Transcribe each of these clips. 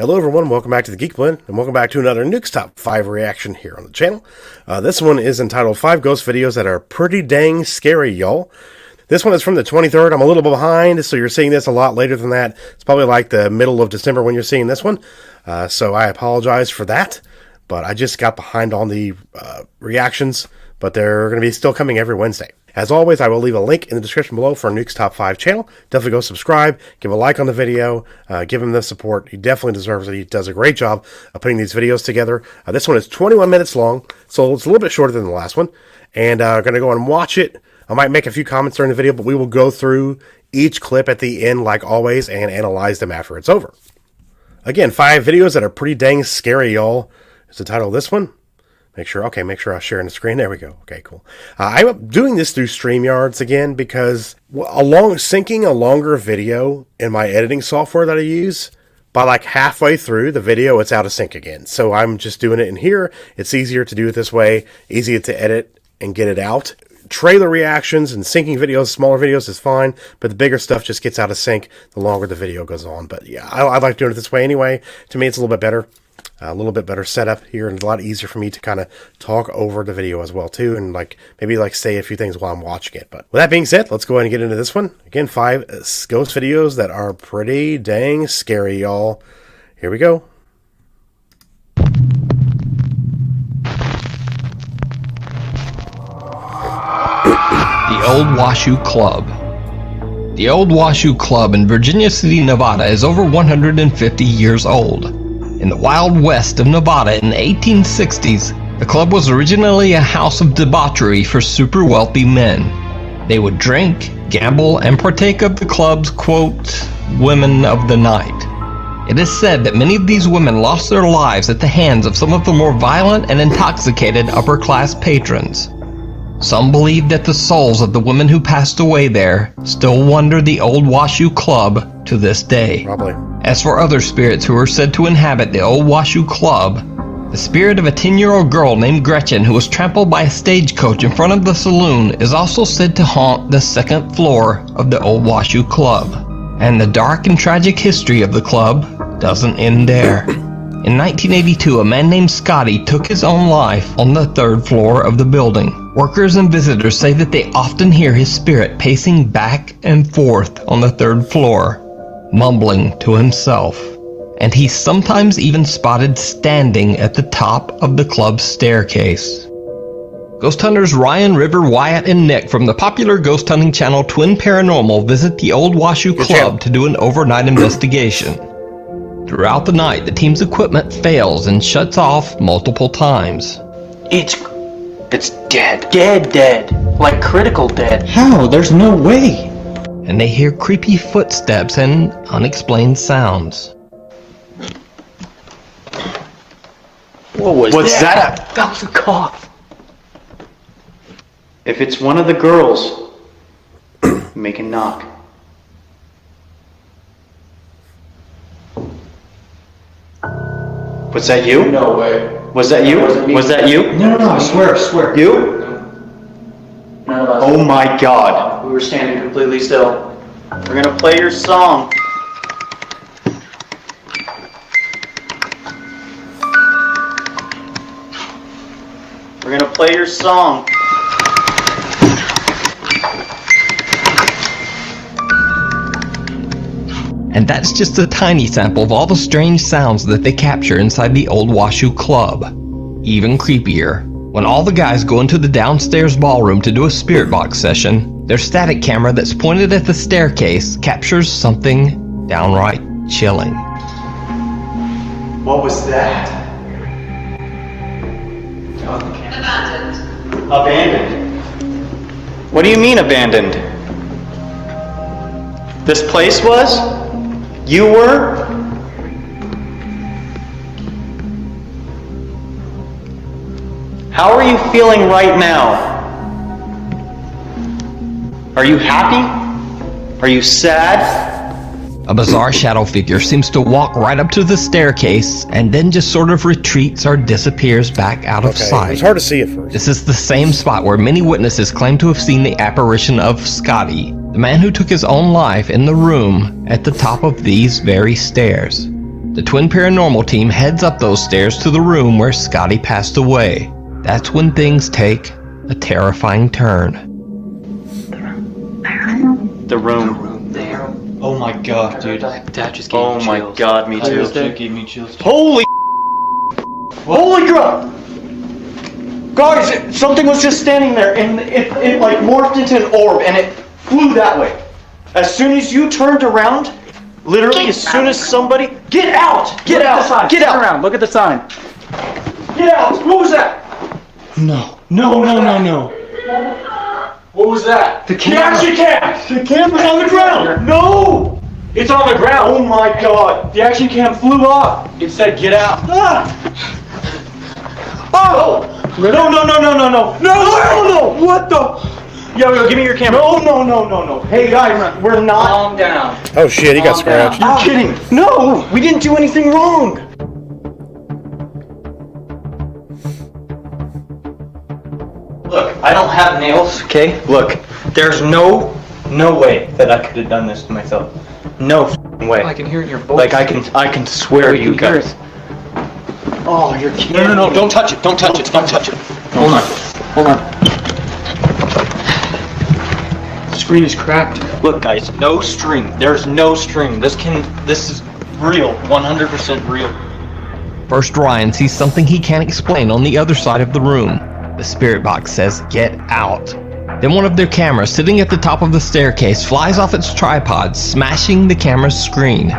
Hello everyone, welcome back to the TheGeekBlend, and welcome back to another Nukes Top 5 reaction here on the channel. This one is entitled 5 Ghost Videos That Are Pretty Dang Scary, Y'all. This one is from the 23rd. I'm a little bit behind, so you're seeing this a lot later than that. It's probably like the middle of December when you're seeing this one, so I apologize for that. But I just got behind on the reactions, but they're going to be still coming every Wednesday. As always, I will leave a link in the description below for Nukes Top 5 channel. Definitely go subscribe, give a like on the video, give him the support. He definitely deserves it. He does a great job of putting these videos together. This one is 21 minutes long, so it's a little bit shorter than the last one. And I'm going to go and watch it. I might make a few comments during the video, but we will go through each clip at the end like always and analyze them after it's over. Again, 5 videos that are pretty dang scary, y'all. Is the title of this one. Make sure I'm sharing the screen. There we go. Okay, cool. I'm doing this through StreamYards again because syncing a longer video in my editing software that I use, by like halfway through the video, it's out of sync again. So I'm just doing it in here. It's easier to do it this way, easier to edit and get it out. Trailer reactions and syncing videos, smaller videos is fine, but the bigger stuff just gets out of sync the longer the video goes on. But yeah, I like doing it this way anyway. To me, it's a little bit better. A little bit better setup here, and a lot easier for me to kind of talk over the video as well too, and maybe say a few things while I'm watching it. But with that being said, let's go ahead and get into this one. Again, 5 ghost videos that are pretty dang scary, y'all. Here we go. The Old Washoe Club. The Old Washoe Club in Virginia City, Nevada is over 150 years old. In the Wild West of Nevada in the 1860s, the club was originally a house of debauchery for super wealthy men. They would drink, gamble, and partake of the club's, quote, women of the night. It is said that many of these women lost their lives at the hands of some of the more violent and intoxicated upper-class patrons. Some believe that the souls of the women who passed away there still wander the Old Washoe Club to this day. Probably. As for other spirits who are said to inhabit the Old Washoe Club, the spirit of a 10-year-old girl named Gretchen who was trampled by a stagecoach in front of the saloon is also said to haunt the 2nd floor of the Old Washoe Club. And the dark and tragic history of the club doesn't end there. In 1982, a man named Scotty took his own life on the 3rd floor of the building. Workers and visitors say that they often hear his spirit pacing back and forth on the 3rd floor, mumbling to himself. And he's sometimes even spotted standing at the top of the club's staircase. Ghost hunters Ryan, River, Wyatt, and Nick from the popular ghost hunting channel Twin Paranormal visit the Old Washoe Club to do an overnight investigation. Throughout the night, the team's equipment fails and shuts off multiple times. It's dead. Dead. Like critical dead. How? There's no way. And they hear creepy footsteps and unexplained sounds. What's that? That was a cough. If it's one of the girls, make a knock. Was that you? No way. Was that you? Was that you? No, I swear. You? None of us. Oh my God. We were standing completely still. We're gonna play your song. We're gonna play your song. And that's just a tiny sample of all the strange sounds that they capture inside the Old Washoe Club. Even creepier, when all the guys go into the downstairs ballroom to do a spirit box session, their static camera that's pointed at the staircase captures something downright chilling. What was that? Abandoned. Abandoned? What do you mean abandoned? This place was? You were? How are you feeling right now? Are you happy? Are you sad? A bizarre shadow figure seems to walk right up to the staircase and then just sort of retreats or disappears back out of sight. It's hard to see at first. This is the same spot where many witnesses claim to have seen the apparition of Scotty, the man who took his own life in the room at the top of these very stairs. The twin paranormal team heads up those stairs to the room where Scotty passed away. That's when things take a terrifying turn. The room. Oh my god, dude. That just gave me chills. Oh my god, me too. That gave me chills. Holy Holy crap! Guys, something was just standing there and it like morphed into an orb and it flew that way. As soon as you turned around, literally as soon as somebody... Get out! Get out! Get out! Around. Look at the sign. Get out! What was that? No. What was that? The camera. The action cam! The camera's on the ground! No! It's on the ground! Oh my god! The action cam flew off! It said get out. Ah! Oh! No! What the? Yo, give me your camera. No. Hey guys, we're not... Calm down. Oh shit, he got scratched. You're kidding. No! We didn't do anything wrong! Look, I don't have nails, okay? Look, there's no way that I could have done this to myself. No f***ing way. I can hear it in your voice. Like, I can swear to you guys. Oh, you're kidding. No, don't touch it. Don't touch it. Hold on. The screen is cracked. Look, guys, no string. There's no string. This is real. 100% real. First, Ryan sees something he can't explain on the other side of the room. The spirit box says, "Get out." Then one of their cameras sitting at the top of the staircase flies off its tripod, smashing the camera's screen.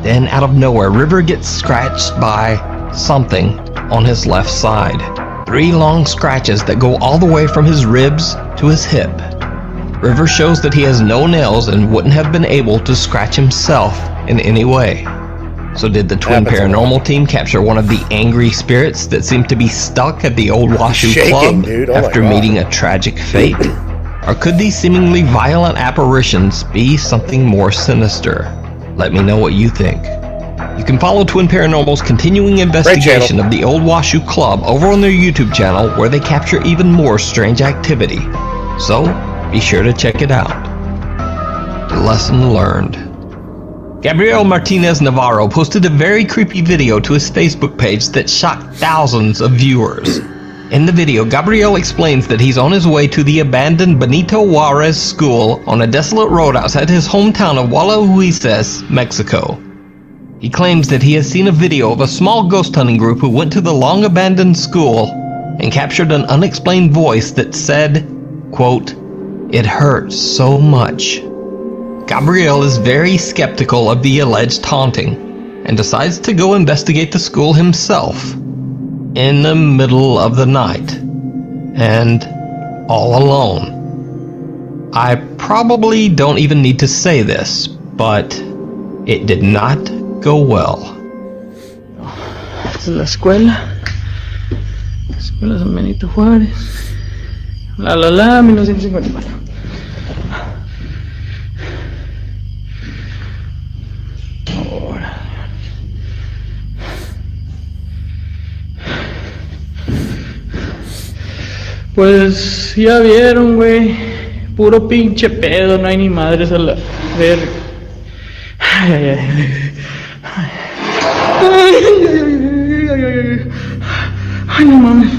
Then out of nowhere, River gets scratched by something on his left side. 3 long scratches that go all the way from his ribs to his hip. River shows that he has no nails and wouldn't have been able to scratch himself in any way. So did the twin paranormal team capture one of the angry spirits that seemed to be stuck at the old Washoe Club after meeting a tragic fate? Or could these seemingly violent apparitions be something more sinister? Let me know what you think. You can follow Twin Paranormal's continuing investigation of the old Washoe Club over on their YouTube channel, where they capture even more strange activity. So, be sure to check it out. Lesson learned. Gabriel Martinez Navarro posted a very creepy video to his Facebook page that shocked thousands of viewers. In the video, Gabriel explains that he's on his way to the abandoned Benito Juarez School on a desolate road outside his hometown of Guadalupe, Mexico. He claims that he has seen a video of a small ghost hunting group who went to the long-abandoned school and captured an unexplained voice that said, quote, "It hurts so much." Gabriel is very skeptical of the alleged haunting and decides to go investigate the school himself in the middle of the night and all alone. I probably don't even need to say this, but it did not go well. Esta es la escuela. La escuela San Benito Juárez. 1954. Ahora. Pues ya vieron, güey. Puro pinche pedo, no hay ni madres a la verga. Ay. Ay, no mames.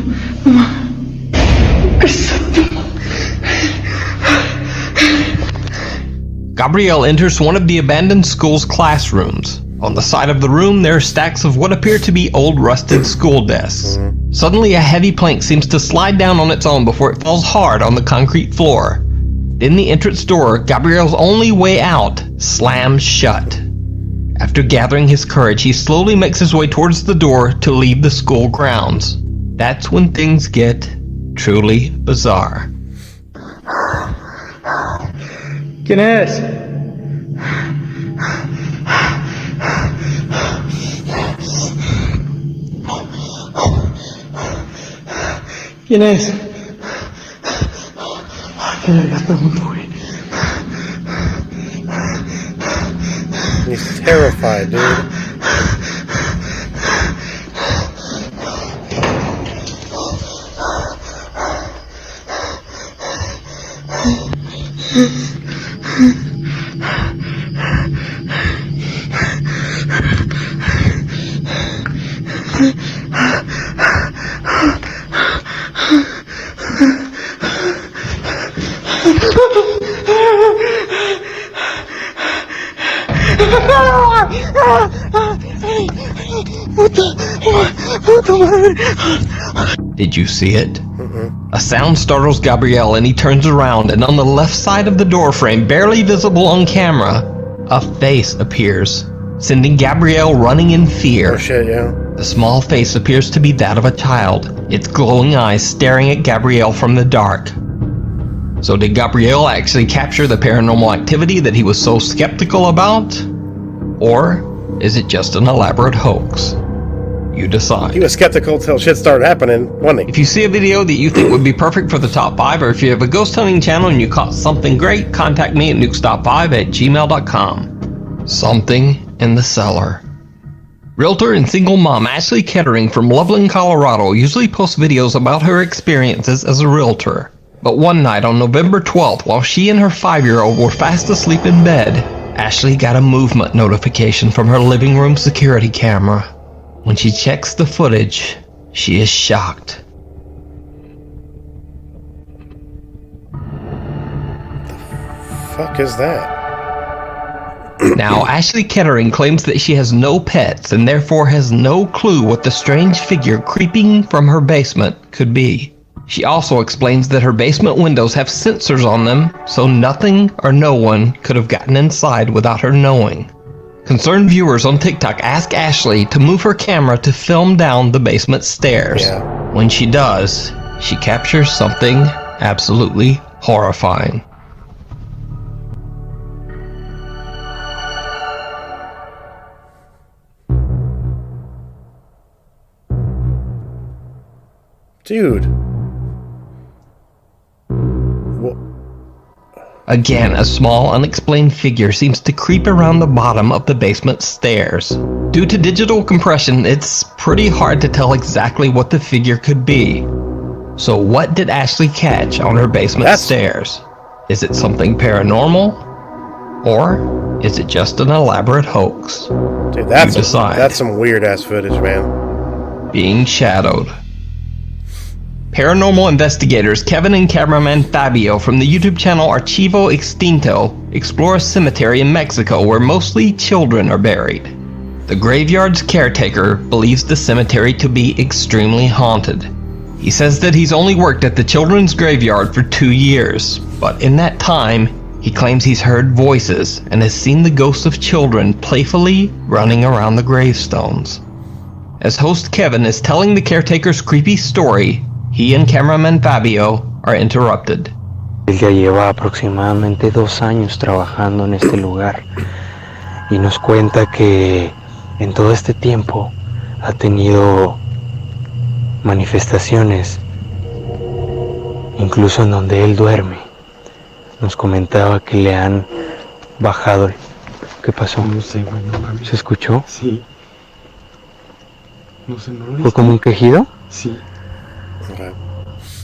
Gabriel enters one of the abandoned school's classrooms. On the side of the room, there are stacks of what appear to be old rusted school desks. Suddenly, a heavy plank seems to slide down on its own before it falls hard on the concrete floor. Then the entrance door, Gabriel's only way out, slams shut. After gathering his courage, he slowly makes his way towards the door to leave the school grounds. That's when things get truly bizarre. ¿Quién es? ¿Quién es? Qué vergas pregunto, güey. He's terrified, dude. Did you see it? A sound startles Gabriel and he turns around, and on the left side of the doorframe, barely visible on camera, a face appears, sending Gabriel running in fear. Oh shit, yeah. The small face appears to be that of a child, its glowing eyes staring at Gabriel from the dark. So did Gabriel actually capture the paranormal activity that he was so skeptical about? Or is it just an elaborate hoax? You decide. He was skeptical till shit started happening, wasn't he? If you see a video that you think would be perfect for the top 5, or if you have a ghost hunting channel and you caught something great, contact me at nukes.5@gmail.com. Something in the cellar. Realtor and single mom Ashley Kettering from Loveland, Colorado usually posts videos about her experiences as a realtor. But one night on November 12th, while she and her 5-year-old were fast asleep in bed, Ashley got a movement notification from her living room security camera. When she checks the footage, she is shocked. Fuck is that? Now, Ashley Kettering claims that she has no pets and therefore has no clue what the strange figure creeping from her basement could be. She also explains that her basement windows have sensors on them, so nothing or no one could have gotten inside without her knowing. Concerned viewers on TikTok ask Ashley to move her camera to film down the basement stairs. Yeah. When she does, she captures something absolutely horrifying. Dude. Again, a small, unexplained figure seems to creep around the bottom of the basement stairs. Due to digital compression, it's pretty hard to tell exactly what the figure could be. So what did Ashley catch on her basement stairs? Is it something paranormal? Or is it just an elaborate hoax? Dude, that's some weird-ass footage, man. Being shadowed. Paranormal investigators Kevin and cameraman Fabio from the YouTube channel Archivo-Extinto explore a cemetery in Mexico where mostly children are buried. The graveyard's caretaker believes the cemetery to be extremely haunted. He says that he's only worked at the children's graveyard for 2 years, but in that time, he claims he's heard voices and has seen the ghosts of children playfully running around the gravestones. As host Kevin is telling the caretaker's creepy story, he and cameraman Fabio are interrupted. Él ya lleva aproximadamente 2 años trabajando en este lugar y nos cuenta que en todo este tiempo ha tenido manifestaciones, incluso en donde él duerme. Nos comentaba que le han bajado. ¿Qué pasó? No sé, güey, no mames. ¿Se escuchó? Sí. No sé, no lo ¿Fue como un quejido? Sí.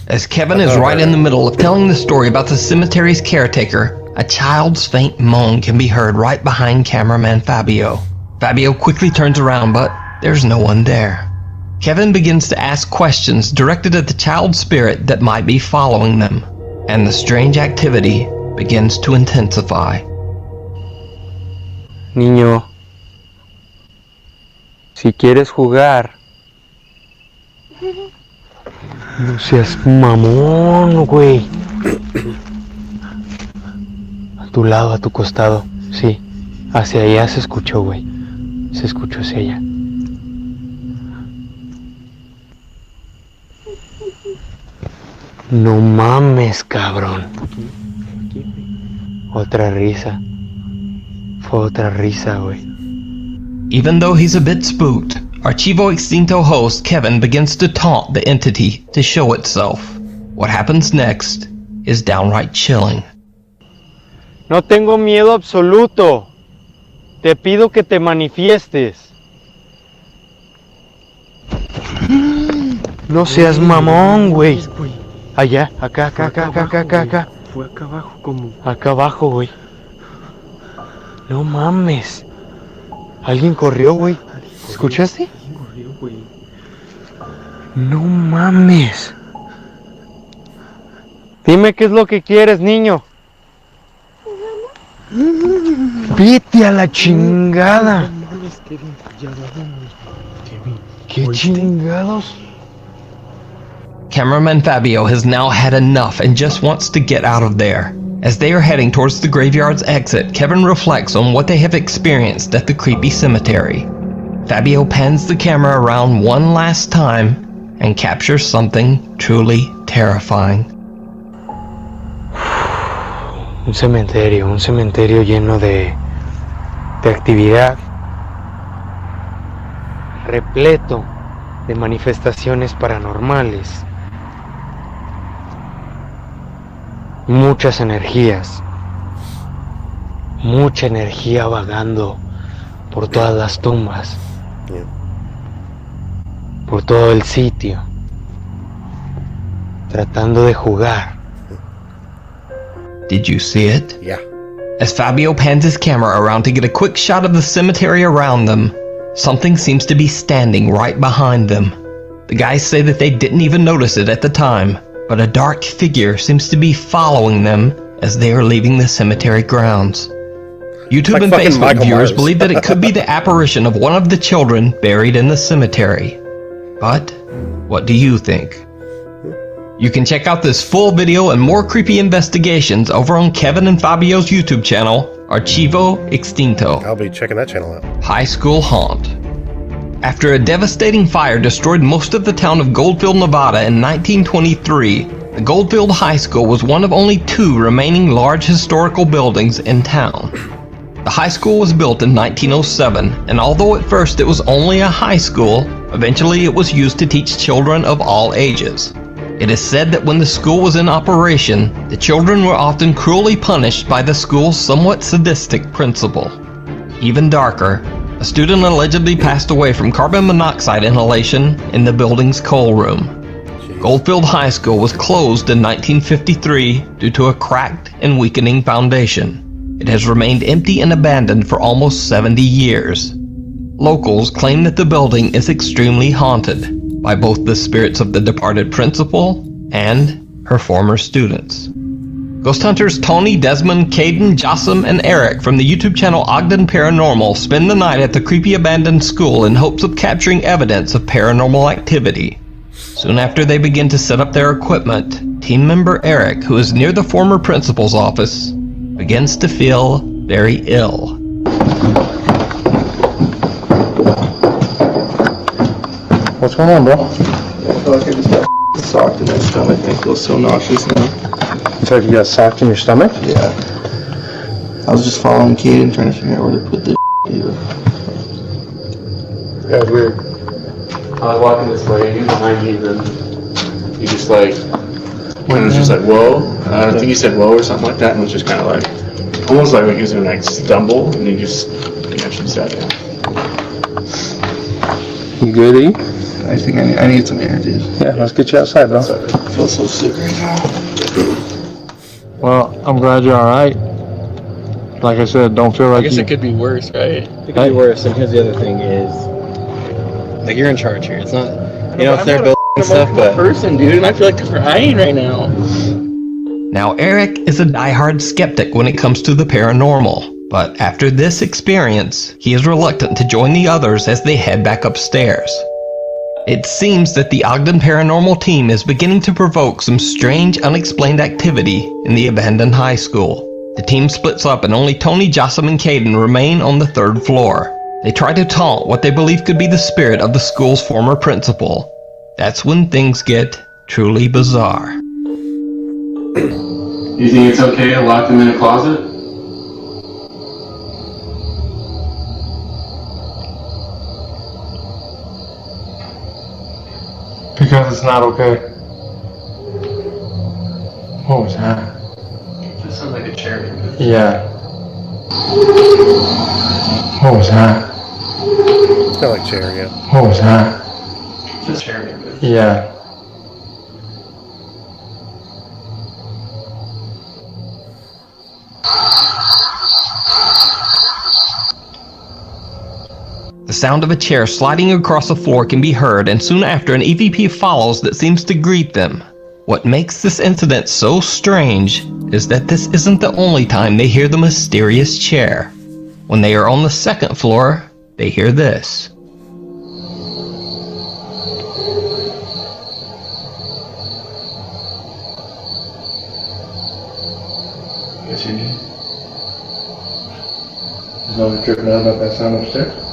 As Kevin is right in the middle of telling the story about the cemetery's caretaker, a child's faint moan can be heard right behind cameraman Fabio. Fabio quickly turns around, but there's no one there. Kevin begins to ask questions directed at the child spirit that might be following them, and the strange activity begins to intensify. Niño, si quieres jugar, no seas mamón, güey. A tu lado, a tu costado, sí. Hacia allá se escuchó, güey. Se escuchó hacia allá. No mames, cabrón. Otra risa. Fue otra risa, güey. Even though he's a bit spooked, Archivo-Extinto host Kevin begins to taunt the entity to show itself. What happens next is downright chilling. No tengo miedo absoluto. Te pido que te manifiestes. No seas mamón, güey. Allá, acá. Fue acá abajo, como. Acá abajo, güey. No mames. Alguien corrió, güey. ¿Escuchaste? Alguien corrió, güey. No mames. Dime qué es lo que quieres, niño. Vete a la chingada. ¿Qué chingados? Cameraman Fabio has now had enough and just wants to get out of there. As they are heading towards the graveyard's exit, Kevin reflects on what they have experienced at the creepy cemetery. Fabio pans the camera around one last time and captures something truly terrifying. Un cementerio lleno de actividad, repleto de manifestaciones paranormales, muchas energías, mucha energía vagando por todas las tumbas, por todo el sitio, tratando de jugar. Did you see it? Yeah. As Fabio pans his camera around to get a quick shot of the cemetery around them, something seems to be standing right behind them. The guys say that they didn't even notice it at the time, but a dark figure seems to be following them as they are leaving the cemetery grounds. YouTube like and fucking Facebook Michael viewers Myers. believe that it could be the apparition of one of the children buried in the cemetery. But what do you think? You can check out this full video and more creepy investigations over on Kevin and Fabio's YouTube channel, Archivo Extinto. I'll be checking that channel out. High School Haunt. After a devastating fire destroyed most of the town of Goldfield, Nevada in 1923, the Goldfield High School was one of only 2 remaining large historical buildings in town. The high school was built in 1907, and although at first it was only a high school, eventually it was used to teach children of all ages. It is said that when the school was in operation, the children were often cruelly punished by the school's somewhat sadistic principal. Even darker, a student allegedly passed away from carbon monoxide inhalation in the building's coal room. Goldfield High School was closed in 1953 due to a cracked and weakening foundation. It has remained empty and abandoned for almost 70 years. Locals claim that the building is extremely haunted by both the spirits of the departed principal and her former students. Ghost hunters Tony, Desmond, Caden, Jossam, and Eric from the YouTube channel Ogden Paranormal spend the night at the creepy abandoned school in hopes of capturing evidence of paranormal activity. Soon after they begin to set up their equipment, team member Eric, who is near the former principal's office, begins to feel very ill. What's going on, bro? I feel like I just got socked in my stomach and I feel so nauseous now. You feel like you got socked in your stomach? Yeah. I was just following Caden trying to figure out where to put this either. Yeah, it's weird. I was walking this way and he was behind me and then he just like... And it was just like, whoa. I think he said whoa or something like that, and it was just kind of like, almost like he was going to like stumble, and he just actually sat down. You good, E? I think I need some air, dude. Yeah, let's get you outside, bro. I feel so sick right now. Well, I'm glad you're alright. Like I said, don't feel like I guess it could be worse, right? It could be worse, and here's the other thing is, like, you're in charge here. It's not, you know, it's their building and stuff, but... person, dude, and I feel like crying right now. Now, Eric is a diehard skeptic when it comes to the paranormal, but after this experience, he is reluctant to join the others as they head back upstairs. It seems that the Ogden Paranormal team is beginning to provoke some strange, unexplained activity in the abandoned high school. The team splits up and only Tony, Jossam, and Caden remain on the 3rd floor. They try to taunt what they believe could be the spirit of the school's former principal. That's when things get truly bizarre. You think it's okay to lock them in a closet? Because it's not okay. What was that? That sounds like a chair. Yeah. What was that? It's kind of like chair, yeah. What was that? It's a chair. Yeah. The sound of a chair sliding across the floor can be heard, and soon after an EVP follows that seems to greet them. What makes this incident so strange is that this isn't the only time they hear the mysterious chair. When they are on the second floor, they hear this. Yes, you did. There's no one tripping out about that sound upstairs?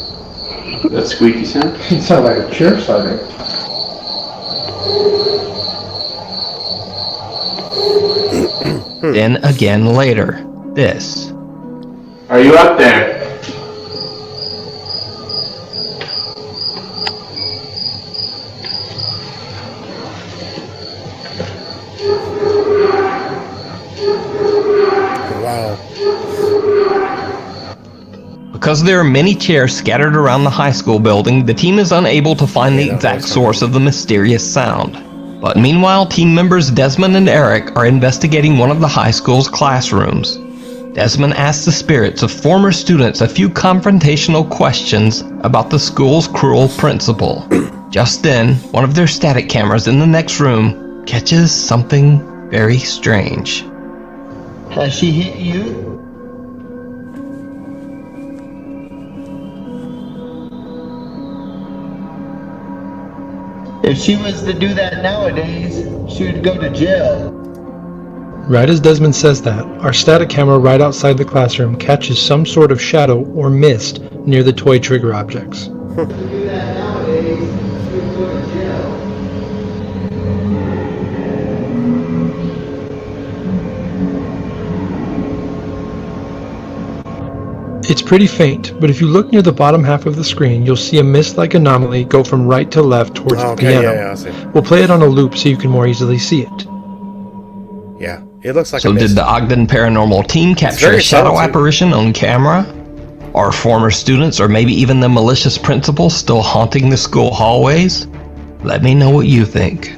That squeaky sound? It sounded like a chair sliding. Then again later, this. Are you up there? Wow. Because there are many chairs scattered around the high school building, the team is unable to find the exact source of the mysterious sound. But meanwhile, team members Desmond and Eric are investigating one of the high school's classrooms. Desmond asks the spirits of former students a few confrontational questions about the school's cruel principal. Just then, one of their static cameras in the next room catches something very strange. Has she hit you? If she was to do that nowadays, she would go to jail. Right as Desmond says that, our static camera right outside the classroom catches some sort of shadow or mist near the toy trigger objects. It's pretty faint, but if you look near the bottom half of the screen, you'll see a mist-like anomaly go from right to left towards the piano. Yeah, I see. We'll play it on a loop so you can more easily see it. Yeah, it looks like So a mist. did the Ogden Paranormal team capture a shadow apparition on camera? Are former students or maybe even the malicious principal still haunting the school hallways? Let me know what you think.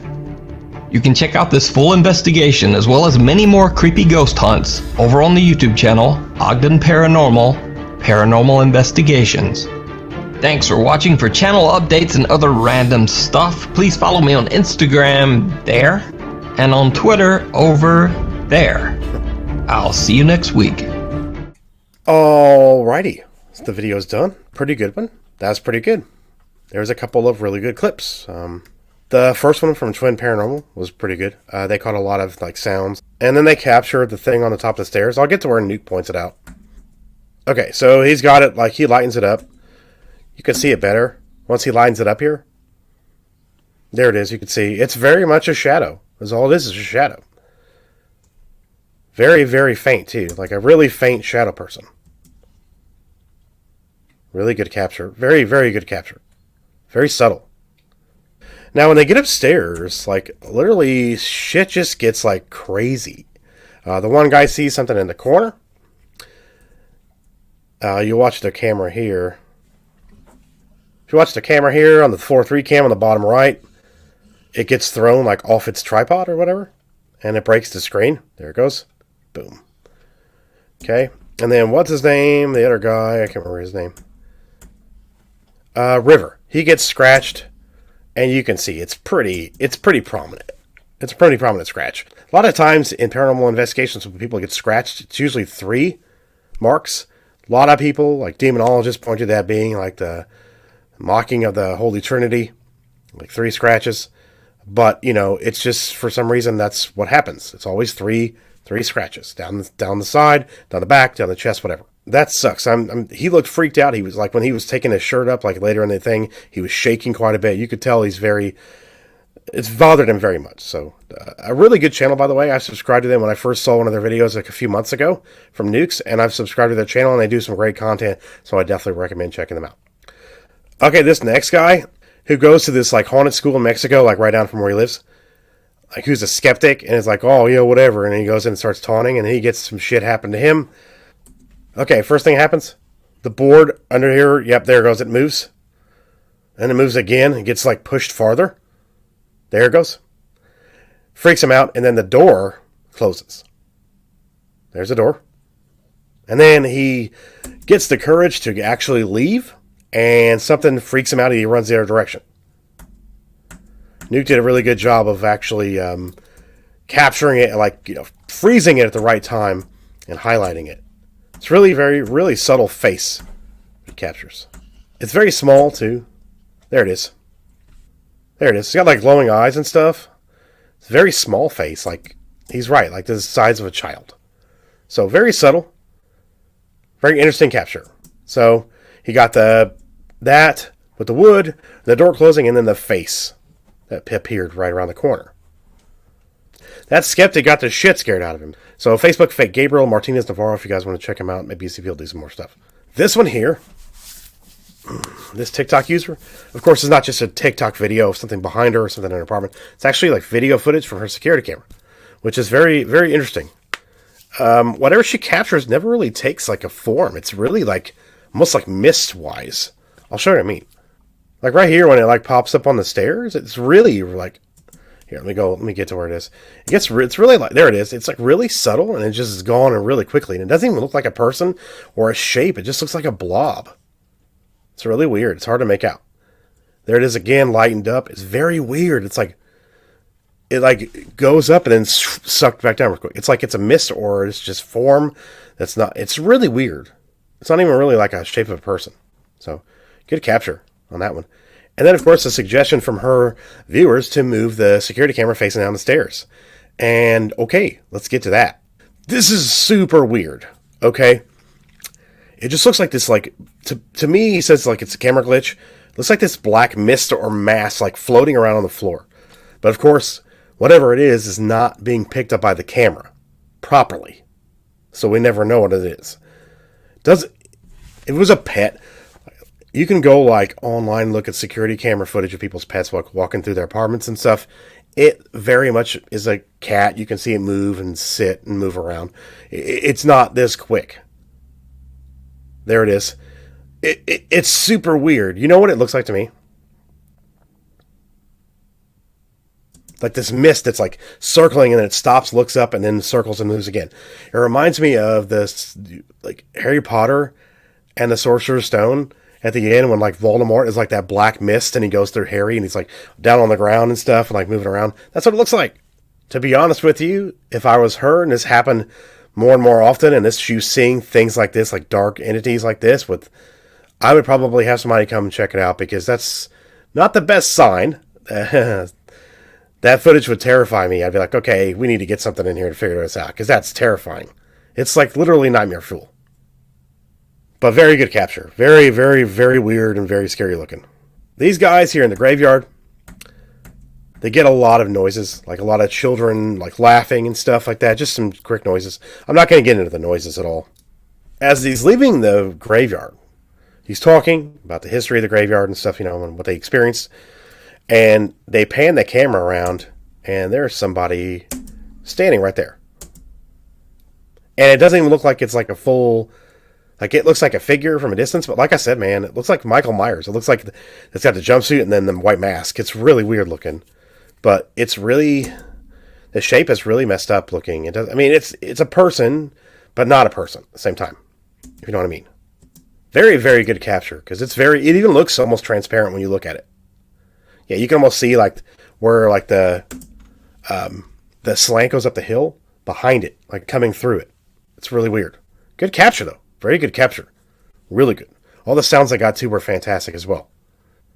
You can check out this full investigation as well as many more creepy ghost hunts over on the YouTube channel Ogden Paranormal Investigations. Thanks for watching. For channel updates and other random stuff, please follow me on Instagram there and on Twitter over there. I'll see you next week. Alrighty, so the video's done. Pretty good one. That's pretty good. There's a couple of really good clips. The first one from Twin Paranormal was pretty good. They caught a lot of like sounds, and then they captured the thing on the top of the stairs. I'll get to where Nuke points it out. Okay, so he's got it, like he lightens it up. You can see it better once he lines it up here. There it is, you can see. It's very much a shadow. That's all it is a shadow. Very, very faint, too. Like a really faint shadow person. Really good capture. Very, very good capture. Very subtle. Now, when they get upstairs, like, literally, shit just gets, like, crazy. The one guy sees something in the corner. You watch the camera here. If you watch the camera here on the 4:3 cam on the bottom right, it gets thrown like off its tripod or whatever, and it breaks the screen. There it goes. Boom. Okay. And then what's his name? The other guy, I can't remember his name. River. He gets scratched, and you can see it's pretty prominent. It's a pretty prominent scratch. A lot of times in paranormal investigations when people get scratched, it's usually 3 marks. A lot of people, like demonologists, point to that being like the mocking of the Holy Trinity, like 3 scratches. But, you know, it's just for some reason that's what happens. It's always 3 scratches down the side, down the back, down the chest, whatever. That sucks. He looked freaked out. He was like, when he was taking his shirt up, like later in the thing, he was shaking quite a bit. You could tell it's bothered him very much. So, a really good channel, by the way. I subscribed to them when I first saw one of their videos like a few months ago from Nukes, and I've subscribed to their channel, and they do some great content, so I definitely recommend checking them out. Okay, this next guy, who goes to this like haunted school in Mexico, like right down from where he lives, like who's a skeptic, and is like, oh, you know, whatever, and he goes in and starts taunting, and he gets some shit happen to him. Okay, first thing happens, the board under here, yep, there it goes, it moves. And it moves again, it gets like pushed farther. There it goes. Freaks him out, and then the door closes. There's the door. And then he gets the courage to actually leave, and something freaks him out and he runs the other direction. Nuke did a really good job of actually capturing it, like, you know, freezing it at the right time and highlighting it. It's really really subtle face it captures. It's very small too. There it is. There it is. It's got like glowing eyes and stuff. It's a very small face. Like, he's right, like the size of a child. So very subtle. Very interesting capture. So he got that with the wood, the door closing, and then the face that appeared right around the corner. That skeptic got the shit scared out of him. So Facebook fake Gabriel Martinez Navarro, if you guys want to check him out, maybe see if he'll do some more stuff. This one here, this TikTok user, of course, is not just a TikTok video of something behind her or something in her apartment. It's actually like video footage from her security camera, which is very, very interesting. Whatever she captures never really takes like a form. It's really like almost like mist-wise. I'll show you what I mean. Like right here when it like pops up on the stairs, it's really like, here, let me get to where it is. It's really like, there it is. It's like really subtle and it just is gone and really quickly. And it doesn't even look like a person or a shape. It just looks like a blob. It's really weird. It's hard to make out. There it is again, lightened up. It's very weird. It's like, it like goes up and then sucked back down real quick. It's like it's a mist or it's just form. That's not, it's really weird. It's not even really like a shape of a person. So good capture on that one. And then, of course, a suggestion from her viewers to move the security camera facing down the stairs. And, okay, let's get to that. This is super weird, okay? It just looks like this, like, to me, he says, like, it's a camera glitch. It looks like this black mist or mass, like, floating around on the floor. But, of course, whatever it is not being picked up by the camera properly. So we never know what it is. If it was a pet, you can go like online and look at security camera footage of people's pets walking through their apartments and stuff. It very much is a cat. You can see it move and sit and move around. It's not this quick. There it is. It's super weird. You know what it looks like to me? Like this mist that's like circling and then it stops, looks up, and then circles and moves again. It reminds me of this, like Harry Potter and the Sorcerer's Stone. At the end, when like Voldemort is like that black mist and he goes through Harry and he's like down on the ground and stuff and like moving around. That's what it looks like. To be honest with you, if I was her and this happened more and more often and you seeing things like this, like dark entities like this, I would probably have somebody come and check it out because that's not the best sign. That footage would terrify me. I'd be like, okay, we need to get something in here to figure this out because that's terrifying. It's like literally nightmare fuel. But very good capture. Very, very, very weird and very scary looking. These guys here in the graveyard, they get a lot of noises, like a lot of children like laughing and stuff like that. Just some quick noises. I'm not going to get into the noises at all. As he's leaving the graveyard, he's talking about the history of the graveyard and stuff, you know, and what they experienced. And they pan the camera around, and there's somebody standing right there. And it doesn't even look like it's like a full... Like, it looks like a figure from a distance, but like I said, man, it looks like Michael Myers. It looks like it's got the jumpsuit and then the white mask. It's really weird looking. But it's really... The shape is really messed up looking. It does. I mean, it's a person, but not a person at the same time. If you know what I mean. Very, very good capture, because it even looks almost transparent when you look at it. Yeah, you can almost see, like, where, like, the slant goes up the hill behind it, like, coming through it. It's really weird. Good capture, though. Very good capture. Really good. All the sounds I got, too, were fantastic as well.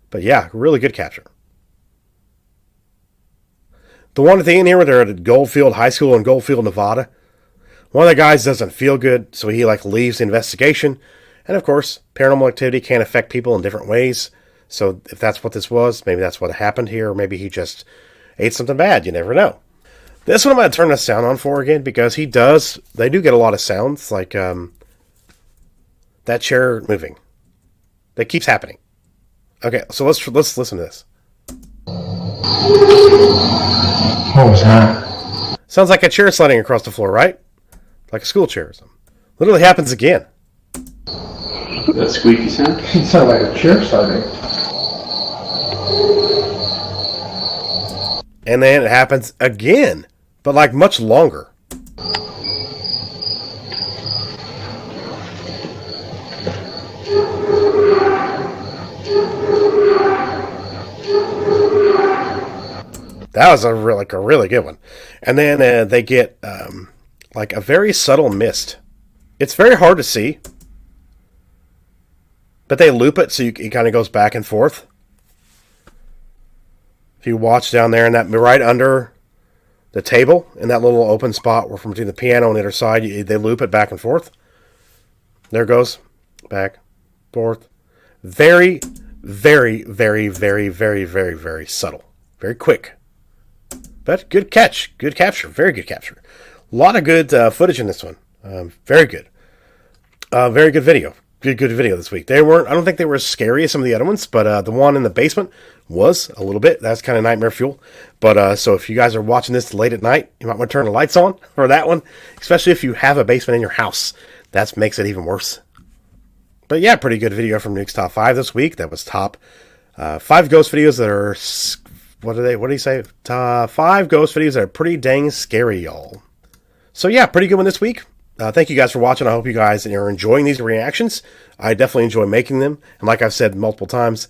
But, yeah, really good capture. The one thing in here where they're at Goldfield High School in Goldfield, Nevada, one of the guys doesn't feel good, so he, like, leaves the investigation. And, of course, paranormal activity can affect people in different ways. So, if that's what this was, maybe that's what happened here, or maybe he just ate something bad. You never know. This one I'm going to turn the sound on for again, because they do get a lot of sounds, like, that chair moving. That keeps happening. Okay, so let's listen to this. What was that? Sounds like a chair sliding across the floor, right? Like a school chair or something. Literally happens again. That squeaky sound? It sounded like a chair sliding. And then it happens again, but like much longer. That was a really good one. And then they get like a very subtle mist. It's very hard to see, but they loop it so it kind of goes back and forth. If you watch down there, and that right under the table, in that little open spot where from between the piano and the other side, they loop it back and forth. There it goes. Back, forth. Very, very, very, very, very, very, very subtle. Very quick. But good catch. Good capture. Very good capture. A lot of good footage in this one. Very good. Very good video. Good video this week. I don't think they were as scary as some of the other ones, but the one in the basement was a little bit. That's kind of nightmare fuel. But so if you guys are watching this late at night, you might want to turn the lights on for that one, especially if you have a basement in your house. That makes it even worse. But yeah, pretty good video from Nukes Top 5 this week. That was top 5 ghost videos that are, what do you say? 5 ghost videos that are pretty dang scary, y'all. So yeah, pretty good one this week. Thank you guys for watching. I hope you guys are enjoying these reactions. I definitely enjoy making them. And like I've said multiple times,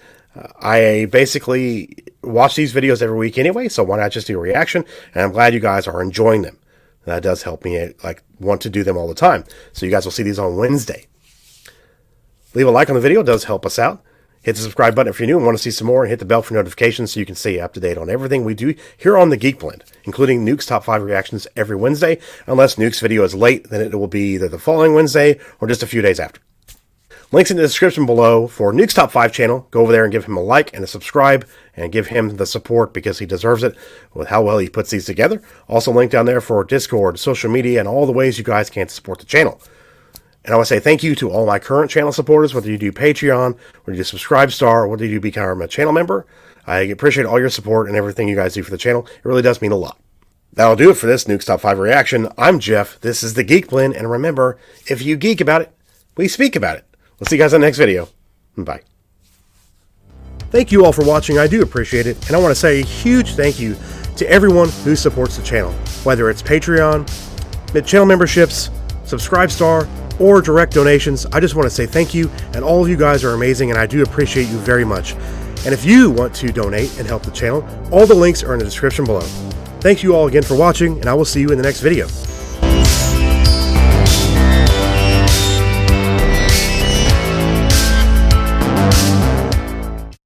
I basically watch these videos every week anyway, so why not just do a reaction? And I'm glad you guys are enjoying them. That does help me want to do them all the time. So you guys will see these on Wednesday. Leave a like on the video. It does help us out. Hit the subscribe button if you're new and want to see some more, and hit the bell for notifications so you can stay up to date on everything we do here on the Geek Blend, including Nukes Top 5 reactions every Wednesday. Unless Nukes video is late, then it will be either the following Wednesday or just a few days after. Links in the description below for Nukes Top 5 channel. Go over there and give him a like and a subscribe and give him the support because he deserves it with how well he puts these together. Also link down there for Discord, social media, and all the ways you guys can support the channel. And I want to say thank you to all my current channel supporters, whether you do Patreon, whether you do Subscribe Star, whether you become a channel member. I appreciate all your support and everything you guys do for the channel. It really does mean a lot. That'll do it for this Nukes Top 5 reaction. I'm Jeff. This is the Geek Blend. And remember, if you geek about it, we speak about it. We'll see you guys on the next video. Bye. Thank you all for watching. I do appreciate it. And I want to say a huge thank you to everyone who supports the channel, whether it's Patreon, channel memberships, Subscribe Star, or direct donations. I just want to say thank you, and all of you guys are amazing, and I do appreciate you very much. And if you want to donate and help the channel, all the links are in the description below. Thank you all again for watching, and I will see you in the next video.